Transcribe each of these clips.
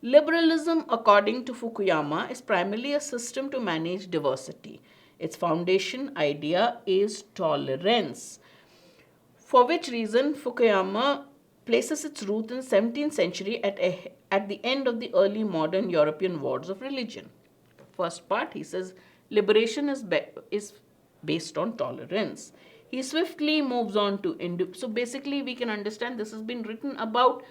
Liberalism, according to Fukuyama, is primarily a system to manage diversity. Its foundation idea is tolerance, for which reason Fukuyama places its root in the 17th century at the end of the early modern European wars of religion. First part, he says liberation is based on tolerance. He swiftly moves on to so basically we can understand this has been written about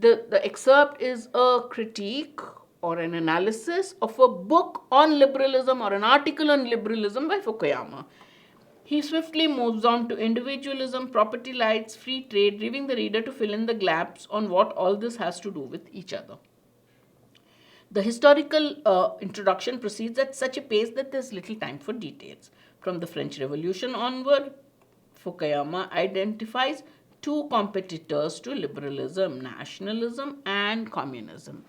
the excerpt is a critique or an analysis of a book on liberalism or an article on liberalism by Fukuyama. He swiftly moves on to individualism, property rights, free trade, leaving the reader to fill in the gaps on what all this has to do with each other. The historical introduction proceeds at such a pace that there's little time for details. From the French Revolution onward, Fukuyama identifies two competitors to liberalism: nationalism and communism.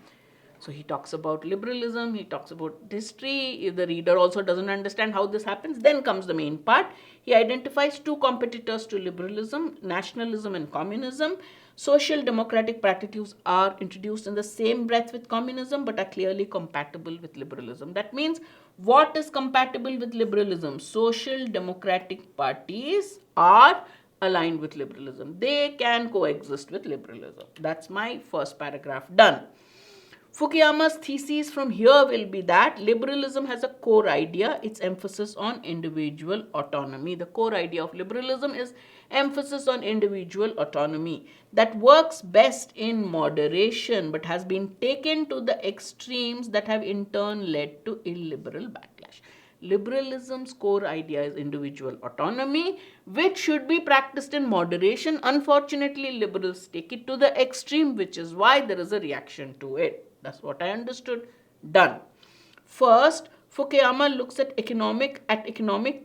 So he talks about liberalism, he talks about history. If the reader also doesn't understand how this happens, then comes the main part. He identifies two competitors to liberalism: nationalism and communism. Social democratic practices are introduced in the same breath with communism but are clearly compatible with liberalism. That means, what is compatible with liberalism? Social democratic parties are aligned with liberalism. They can coexist with liberalism. That's my first paragraph done. Fukuyama's thesis from here will be that liberalism has a core idea, its emphasis on individual autonomy. The core idea of liberalism is emphasis on individual autonomy that works best in moderation but has been taken to the extremes that have in turn led to illiberal backlash. Liberalism's core idea is individual autonomy, which should be practiced in moderation. Unfortunately, liberals take it to the extreme, which is why there is a reaction to it. That's what I understood. Done. First, Fukuyama looks at economic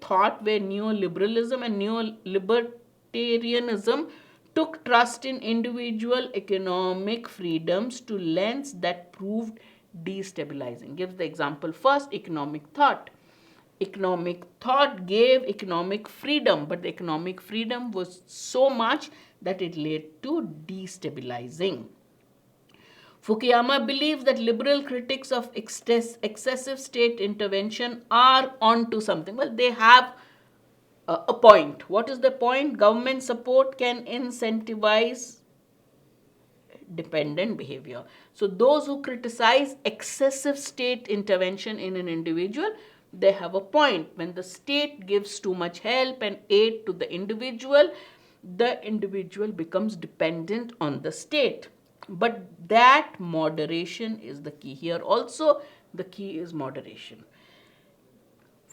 thought, where neoliberalism and neolibertarianism took trust in individual economic freedoms to lengths that proved destabilizing. Gives the example first: economic thought. Economic thought gave economic freedom, but the economic freedom was so much that it led to destabilizing. Fukuyama believes that liberal critics of excessive state intervention are onto something. Well, they have a point. What is the point? Government support can incentivize dependent behavior. So those who criticize excessive state intervention in an individual, they have a point. When the state gives too much help and aid to the individual becomes dependent on the state. But that moderation is the key. Here also the key is moderation.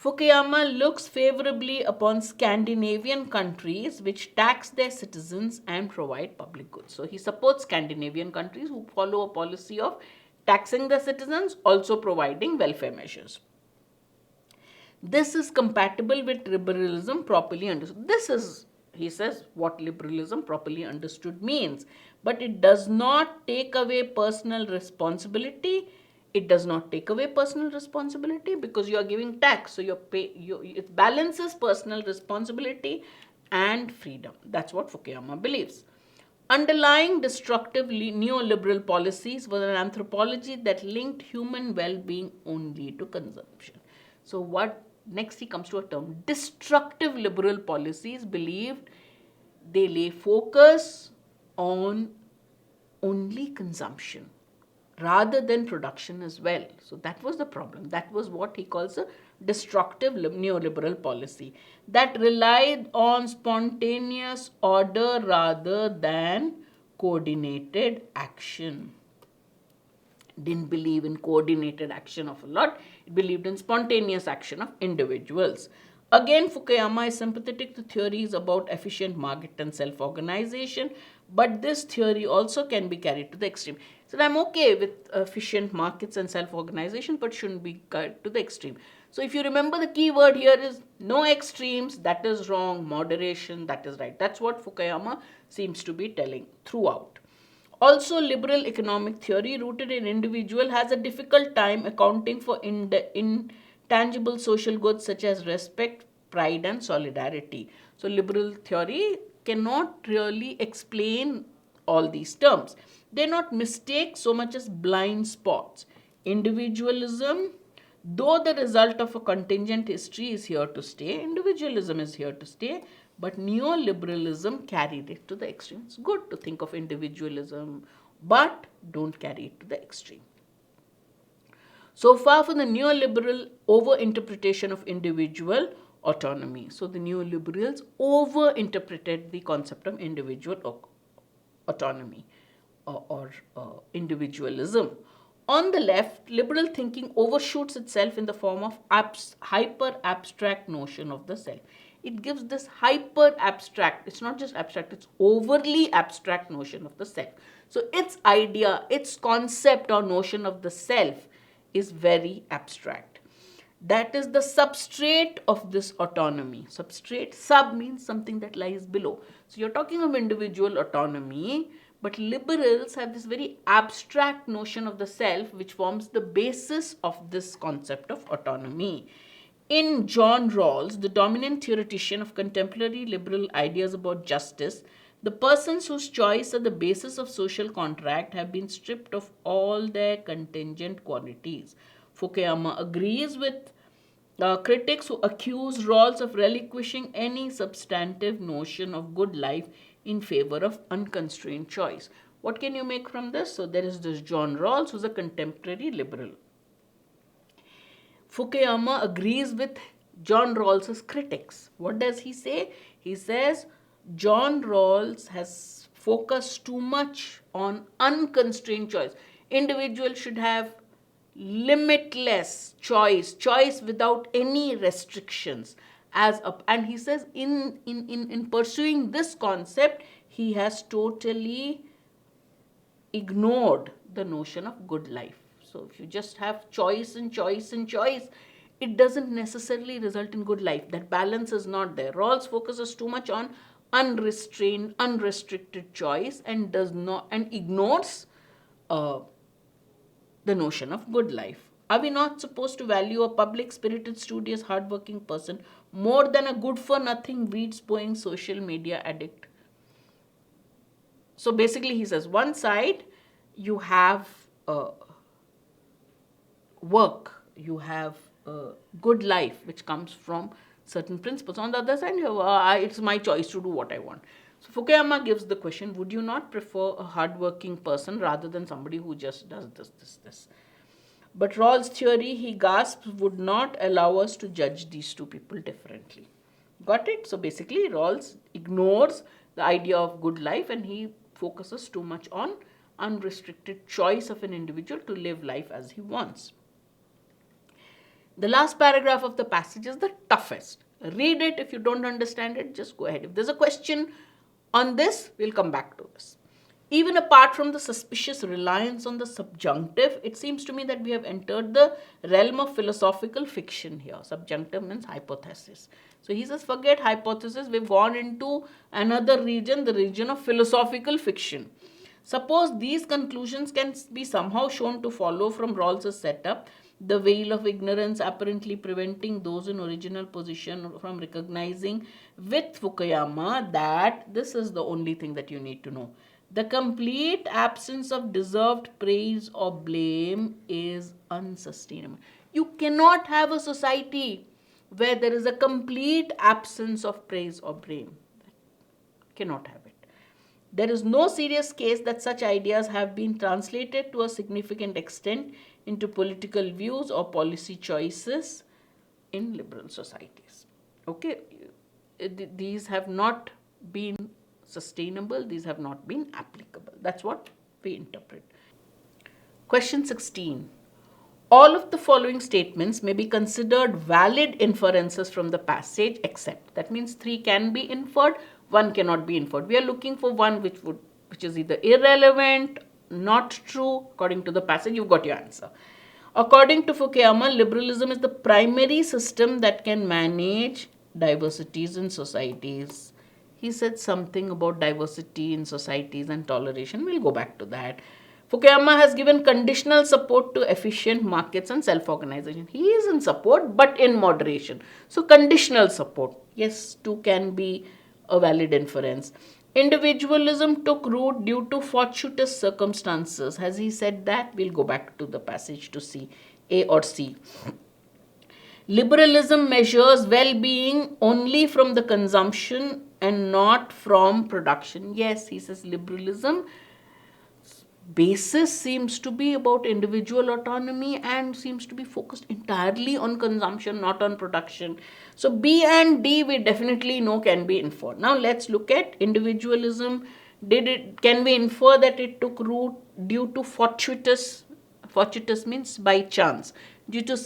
Fukuyama looks favorably upon Scandinavian countries which tax their citizens and provide public goods. So he supports Scandinavian countries who follow a policy of taxing the citizens, also providing welfare measures. This is compatible with liberalism properly understood. This is, he says, what liberalism properly understood means. But it does not take away personal responsibility. It does not take away personal responsibility because you are giving tax. So it balances personal responsibility and freedom. That's what Fukuyama believes. Underlying destructive neoliberal policies was an anthropology that linked human well-being only to consumption. So what next he comes to a term: destructive liberal policies believed they lay focus on only consumption rather than production as well. So that was the problem. That was what he calls a destructive neoliberal policy that relied on spontaneous order rather than coordinated action. Didn't believe in coordinated action of a lot. It believed in spontaneous action of individuals. Again, Fukuyama is sympathetic to theories about efficient market and self-organization, but this theory also can be carried to the extreme. So I'm okay with efficient markets and self-organization, but shouldn't be carried to the extreme. So if you remember, the key word here is no extremes. That is wrong. Moderation, that is right. That's what Fukuyama seems to be telling throughout. Also, liberal economic theory rooted in individual has a difficult time accounting for intangible social goods such as respect, pride and solidarity. So liberal theory cannot really explain all these terms. They're not mistakes so much as blind spots. Individualism, though the result of a contingent history, is here to stay. Individualism is here to stay, but neoliberalism carried it to the extreme. It's good to think of individualism, but don't carry it to the extreme. So far for the neoliberal over-interpretation of individual autonomy. So the neoliberals over-interpreted the concept of individual autonomy or individualism. On the left, liberal thinking overshoots itself in the form of hyper-abstract notion of the self. It gives this hyper-abstract, it's not just abstract, it's overly abstract notion of the self. So its idea, its concept or notion of the self is very abstract. That is the substrate of this autonomy. Substrate, sub means something that lies below. So you're talking of individual autonomy, but liberals have this very abstract notion of the self which forms the basis of this concept of autonomy. In John Rawls, the dominant theoretician of contemporary liberal ideas about justice, the persons whose choice are the basis of social contract have been stripped of all their contingent qualities. Fukuyama agrees with critics who accuse Rawls of relinquishing any substantive notion of good life in favor of unconstrained choice. What can you make from this? So there is this John Rawls, who's a contemporary liberal. Fukuyama agrees with John Rawls's critics. What does he say? He says John Rawls has focused too much on unconstrained choice. Individuals should have limitless choice without any restrictions. And he says in pursuing this concept, he has totally ignored the notion of good life. So if you just have choice and choice and choice, it doesn't necessarily result in good life. That balance is not there. Rawls focuses too much on unrestrained, unrestricted choice and ignores the notion of good life. Are we not supposed to value a public, spirited, studious, hardworking person more than a good-for-nothing, weed-spewing social media addict? So basically he says, one side you have work, you have good life which comes from certain principles. On the other side, you have, it's my choice to do what I want. So Fukuyama gives the question, would you not prefer a hardworking person rather than somebody who just does this? But Rawls' theory, he gasps, would not allow us to judge these two people differently. Got it? So basically Rawls ignores the idea of good life and he focuses too much on unrestricted choice of an individual to live life as he wants. The last paragraph of the passage is the toughest. Read it. If you don't understand it, just go ahead. If there's a question on this, we'll come back to this. Even apart from the suspicious reliance on the subjunctive, it seems to me that we have entered the realm of philosophical fiction here. Subjunctive means hypothesis. So he says, forget hypothesis, we've gone into another region, the region of philosophical fiction. Suppose these conclusions can be somehow shown to follow from Rawls' setup, the veil of ignorance apparently preventing those in original position from recognizing with Fukuyama that this is the only thing that you need to know. The complete absence of deserved praise or blame is unsustainable. You cannot have a society where there is a complete absence of praise or blame. Cannot have it. There is no serious case that such ideas have been translated to a significant extent into political views or policy choices in liberal societies. Okay, these have not been sustainable, these have not been applicable. That's what we interpret. Question 16. All of the following statements may be considered valid inferences from the passage except. That means 3 can be inferred, 1 cannot be inferred. We are looking for one which is either irrelevant, not true. According to the passage, you've got your answer. According to Fukuyama, liberalism is the primary system that can manage diversities in societies. He said something about diversity in societies and toleration. We'll go back to that. Fukuyama has given conditional support to efficient markets and self-organization. He is in support, but in moderation. So conditional support. Yes, 2 can be a valid inference. Individualism took root due to fortuitous circumstances. Has he said that? We'll go back to the passage to see A or C. Liberalism measures well-being only from the consumption and not from production. Yes, he says liberalism basis seems to be about individual autonomy and seems to be focused entirely on consumption, not on production. So B and D we definitely know can be inferred. Now let's look at individualism. Can we infer that it took root due to fortuitous means by chance, due to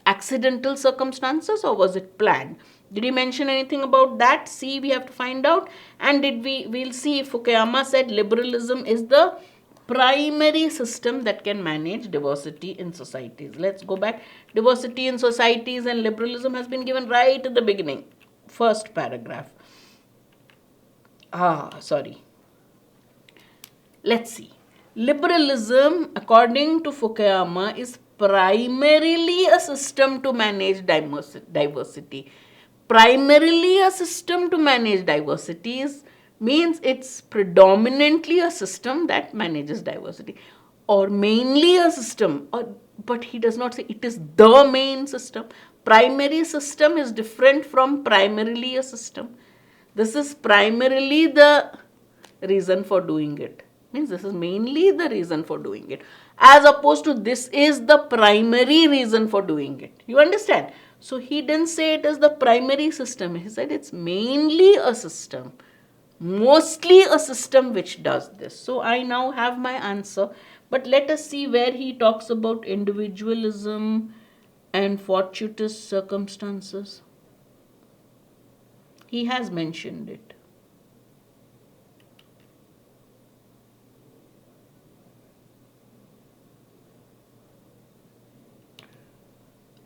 accidental circumstances, or was it planned? Did he mention anything about that? See, we have to find out. And we'll see if Fukuyama said liberalism is the primary system that can manage diversity in societies. Let's go back. Diversity in societies and liberalism has been given right at the beginning. First paragraph. Let's see. Liberalism, according to Fukuyama, is primarily a system to manage diversity. Primarily a system to manage diversity means it's predominantly a system that manages diversity, or mainly a system, but he does not say it is the main system. Primary system is different from primarily a system. This is primarily the reason for doing it. Means this is mainly the reason for doing it, as opposed to this is the primary reason for doing it. You understand? So he didn't say it is the primary system. He said it's mainly a system, mostly a system which does this. So I now have my answer, but let us see where he talks about individualism and fortuitous circumstances. He has mentioned it.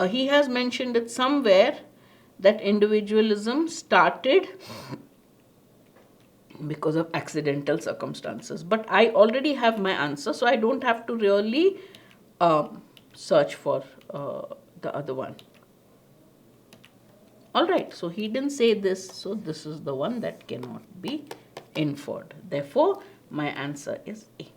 He has mentioned it somewhere that individualism started because of accidental circumstances. But I already have my answer, so I don't have to really search for the other one. Alright, so he didn't say this, so this is the one that cannot be inferred. Therefore, my answer is A.